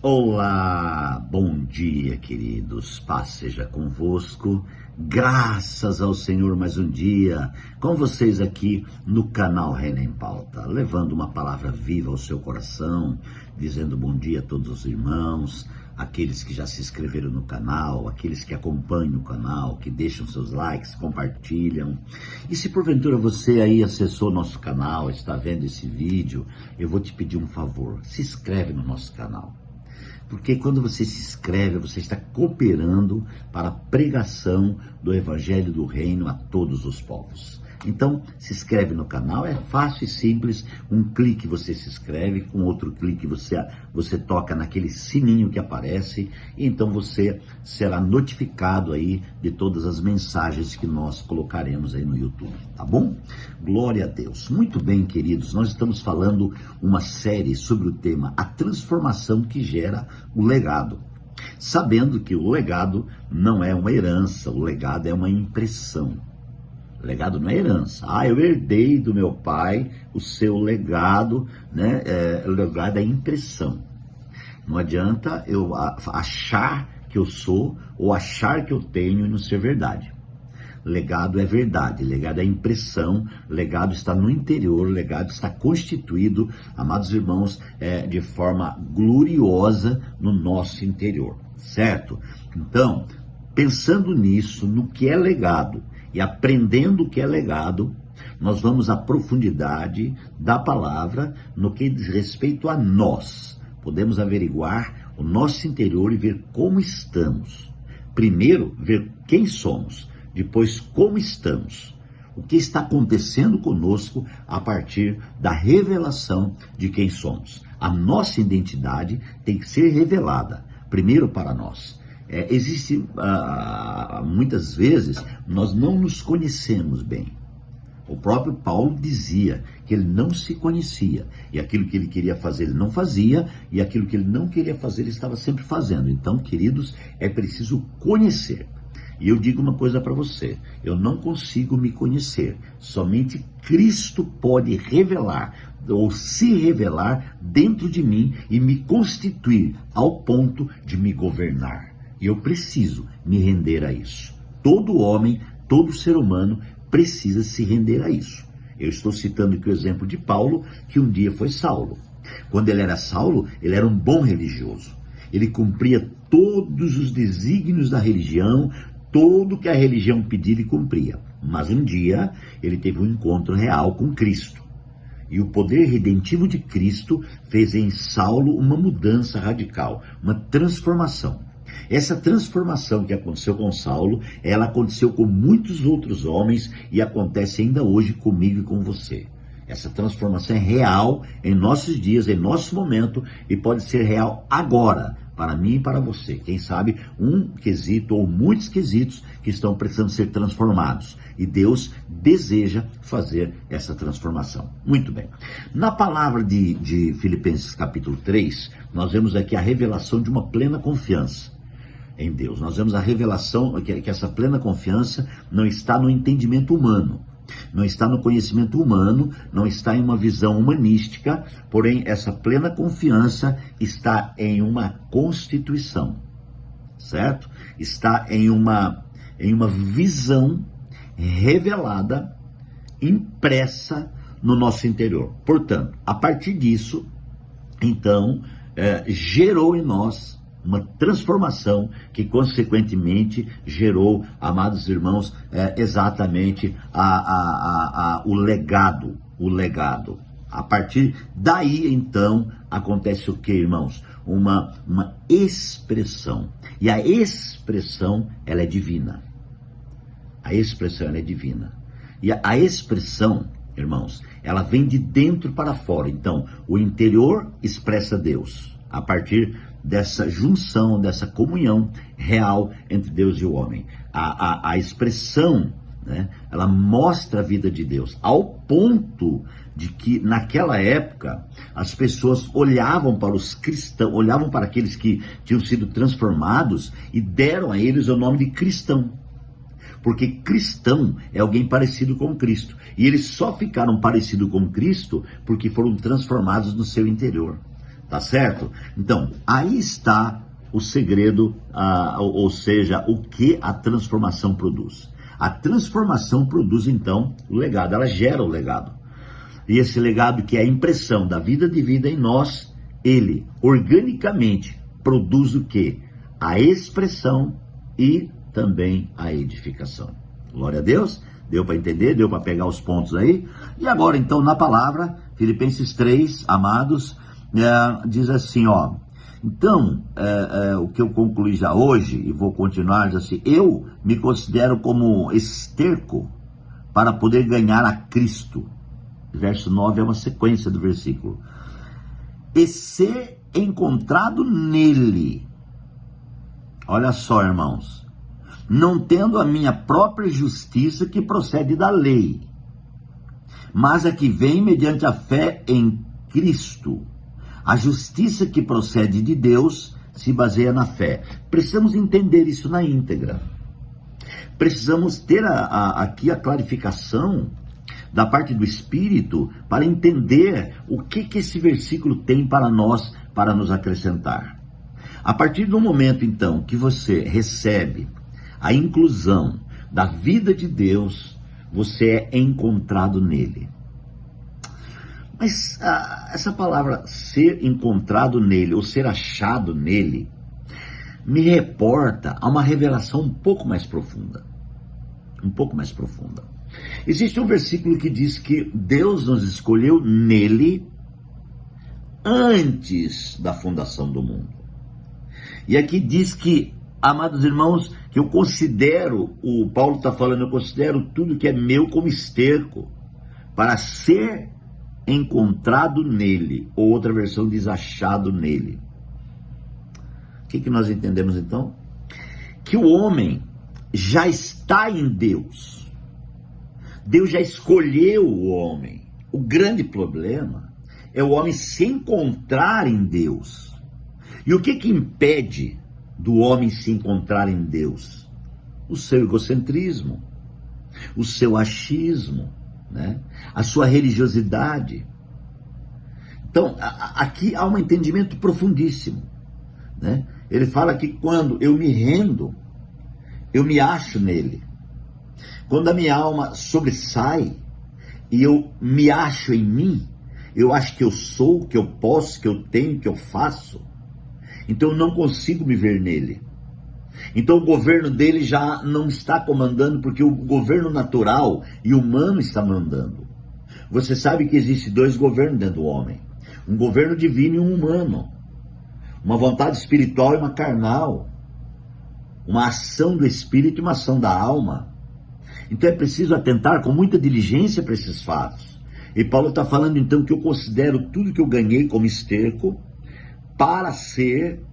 Olá, bom dia, queridos. Paz seja convosco. Graças ao Senhor, mais um dia com vocês aqui no canal Reina em Pauta, levando uma palavra viva ao seu coração, dizendo bom dia a todos os irmãos, aqueles que já se inscreveram no canal, aqueles que acompanham o canal, que deixam seus likes, compartilham. E se porventura você aí acessou nosso canal, está vendo esse vídeo, eu vou te pedir um favor, se inscreve no nosso canal. Porque quando você se inscreve, você está cooperando para a pregação do Evangelho do Reino a todos os povos. Então, se inscreve no canal, é fácil e simples, um clique você se inscreve, com outro clique você toca naquele sininho que aparece, e então você será notificado aí de todas as mensagens que nós colocaremos aí no YouTube, tá bom? Glória a Deus. Muito bem, queridos, nós estamos falando uma série sobre o tema A Transformação que Gera o Legado. Sabendo que o legado não é uma herança, o legado é uma impressão. Legado não é herança. Eu herdei do meu pai o seu legado, né? O legado é impressão. Não adianta eu achar que eu sou ou achar que eu tenho e não ser verdade. Legado é verdade, legado é impressão, legado está no interior, legado está constituído, amados irmãos, de forma gloriosa no nosso interior, certo? Então, pensando nisso, no que é legado, e aprendendo o que é legado, nós vamos à profundidade da palavra no que diz respeito a nós. Podemos averiguar o nosso interior e ver como estamos. Primeiro, ver quem somos, depois como estamos. O que está acontecendo conosco a partir da revelação de quem somos. A nossa identidade tem que ser revelada, primeiro para nós. Existe, muitas vezes, nós não nos conhecemos bem. O próprio Paulo dizia que ele não se conhecia, e aquilo que ele queria fazer ele não fazia, e aquilo que ele não queria fazer ele estava sempre fazendo. Então, queridos, é preciso conhecer. E eu digo uma coisa para você, eu não consigo me conhecer, somente Cristo pode revelar, ou se revelar dentro de mim e me constituir ao ponto de me governar. E eu preciso me render a isso. Todo homem, todo ser humano precisa se render a isso. Eu estou citando aqui o exemplo de Paulo, que um dia foi Saulo. Quando ele era Saulo, ele era um bom religioso. Ele cumpria todos os desígnios da religião, tudo que a religião pedia ele cumpria. Mas um dia ele teve um encontro real com Cristo. E o poder redentivo de Cristo fez em Saulo uma mudança radical, uma transformação. Essa transformação que aconteceu com Saulo, ela aconteceu com muitos outros homens e acontece ainda hoje comigo e com você. Essa transformação é real em nossos dias, em nosso momento, e pode ser real agora, para mim e para você. Quem sabe um quesito ou muitos quesitos que estão precisando ser transformados. E Deus deseja fazer essa transformação. Muito bem. Na palavra de Filipenses capítulo 3, nós vemos aqui a revelação de uma plena confiança em Deus. Nós vemos a revelação que essa plena confiança não está no entendimento humano, não está no conhecimento humano, não está em uma visão humanística, porém essa plena confiança está em uma constituição, certo? Está em uma visão revelada, impressa no nosso interior. Portanto, a partir disso, então, gerou em nós uma transformação que, consequentemente, gerou, amados irmãos, exatamente o legado. A partir daí, então, acontece o que, irmãos? Uma expressão. E a expressão, ela é divina. A expressão, ela é divina. E a expressão, irmãos, ela vem de dentro para fora. Então, o interior expressa Deus. A partir dessa junção, dessa comunhão real entre Deus e o homem. A expressão, né, ela mostra a vida de Deus, ao ponto de que naquela época as pessoas olhavam para os cristãos, olhavam para aqueles que tinham sido transformados e deram a eles o nome de cristão. Porque cristão é alguém parecido com Cristo. E eles só ficaram parecidos com Cristo porque foram transformados no seu interior. Tá certo? Então, aí está o segredo, ou seja, o que a transformação produz. A transformação produz, então, o legado, ela gera o legado. E esse legado, que é a impressão da vida de vida em nós, ele, organicamente, produz o quê? A expressão e também a edificação. Glória a Deus. Deu para entender? Deu para pegar os pontos aí? E agora, então, na palavra, Filipenses 3, amados, diz assim, ó. Então, o que eu concluí já hoje, e vou continuar, diz assim, eu me considero como esterco para poder ganhar a Cristo. Verso 9 é uma sequência do versículo. E ser encontrado nele. Olha só, irmãos. Não tendo a minha própria justiça que procede da lei, mas a que vem mediante a fé em Cristo. A justiça que procede de Deus se baseia na fé. Precisamos entender isso na íntegra. Precisamos ter aqui a clarificação da parte do Espírito para entender o que esse versículo tem para nós, para nos acrescentar. A partir do momento, então, que você recebe a inclusão da vida de Deus, você é encontrado nele. Mas essa palavra ser encontrado nele, ou ser achado nele, me reporta a uma revelação um pouco mais profunda. Um pouco mais profunda. Existe um versículo que diz que Deus nos escolheu nele antes da fundação do mundo. E aqui diz que, amados irmãos, que eu considero, o Paulo está falando, eu considero tudo que é meu como esterco, para ser encontrado nele. Ou outra versão diz achado nele. O que nós entendemos então? Que o homem já está em Deus. Deus já escolheu o homem. O grande problema é o homem se encontrar em Deus. E o que impede do homem se encontrar em Deus? O seu egocentrismo, o seu achismo, né? A sua religiosidade. Então, aqui há um entendimento profundíssimo, né? Ele fala que quando eu me rendo, eu me acho nele. Quando a minha alma sobressai e eu me acho em mim, eu acho que eu sou, que eu posso, que eu tenho, que eu faço, então eu não consigo me ver nele. Então o governo dele já não está comandando, porque o governo natural e humano está mandando. Você sabe que existe dois governos dentro do homem. Um governo divino e um humano. Uma vontade espiritual e uma carnal. Uma ação do espírito e uma ação da alma. Então é preciso atentar com muita diligência para esses fatos. E Paulo está falando então que eu considero tudo que eu ganhei como esterco para ser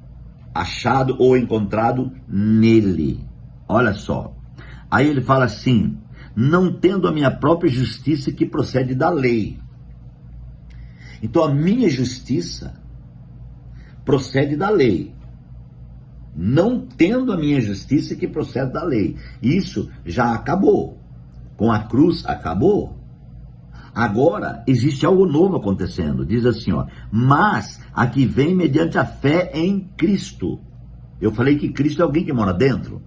achado ou encontrado nele. Olha só. Aí ele fala assim, não tendo a minha própria justiça que procede da lei. Então a minha justiça procede da lei. Não tendo a minha justiça que procede da lei. Isso já acabou. Com a cruz acabou. Agora existe algo novo acontecendo. Diz assim, ó, mas a que vem mediante a fé em Cristo. Eu falei que Cristo é alguém que mora dentro.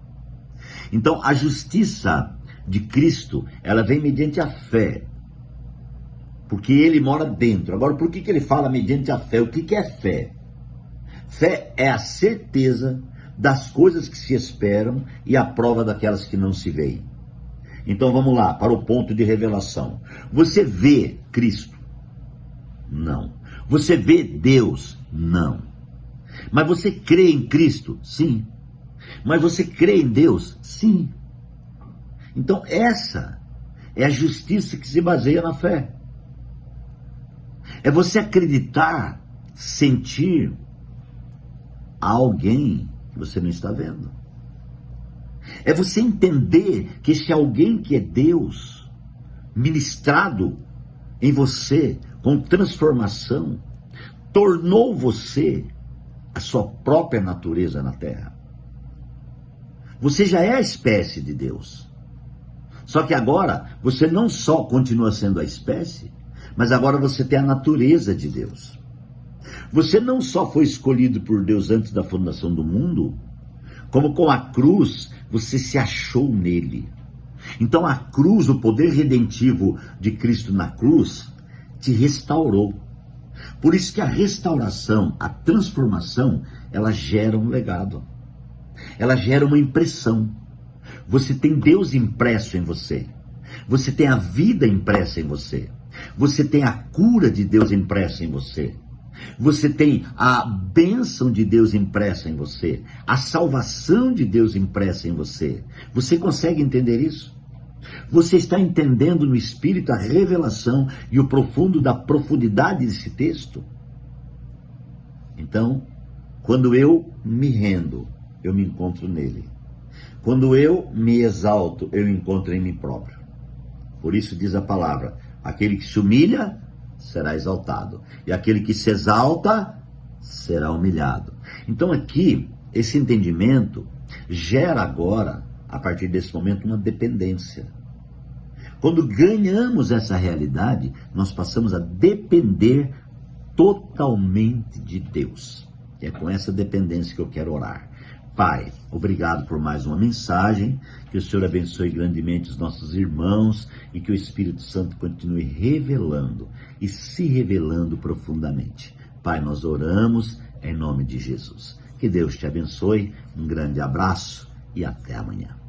Então a justiça de Cristo, ela vem mediante a fé. Porque ele mora dentro. Agora, por que ele fala mediante a fé? O que é fé? Fé é a certeza das coisas que se esperam e a prova daquelas que não se veem. Então vamos lá, para o ponto de revelação. Você vê Cristo? Não. Você vê Deus? Não. Mas você crê em Cristo? Sim. Mas você crê em Deus? Sim. Então essa é a justiça que se baseia na fé. É você acreditar, sentir a alguém que você não está vendo. É você entender que esse alguém que é Deus, ministrado em você, com transformação, tornou você a sua própria natureza na terra. Você já é a espécie de Deus. Só que agora, você não só continua sendo a espécie, mas agora você tem a natureza de Deus. Você não só foi escolhido por Deus antes da fundação do mundo, como com a cruz você se achou nele. Então a cruz, o poder redentivo de Cristo na cruz, te restaurou. Por isso que a restauração, a transformação, ela gera um legado. Ela gera uma impressão. Você tem Deus impresso em você. Você tem a vida impressa em você. Você tem a cura de Deus impressa em você. Você tem a bênção de Deus impressa em você. A salvação de Deus impressa em você. Você consegue entender isso? Você está entendendo no Espírito a revelação e o profundo da profundidade desse texto? Então, quando eu me rendo, eu me encontro nele. Quando eu me exalto, eu encontro em mim próprio. Por isso diz a palavra, aquele que se humilha será exaltado, e aquele que se exalta será humilhado. Então aqui, esse entendimento gera agora, a partir desse momento, uma dependência. Quando ganhamos essa realidade, nós passamos a depender totalmente de Deus. E é com essa dependência que eu quero orar. Pai, obrigado por mais uma mensagem, que o Senhor abençoe grandemente os nossos irmãos e que o Espírito Santo continue revelando e se revelando profundamente. Pai, nós oramos em nome de Jesus. Que Deus te abençoe, um grande abraço e até amanhã.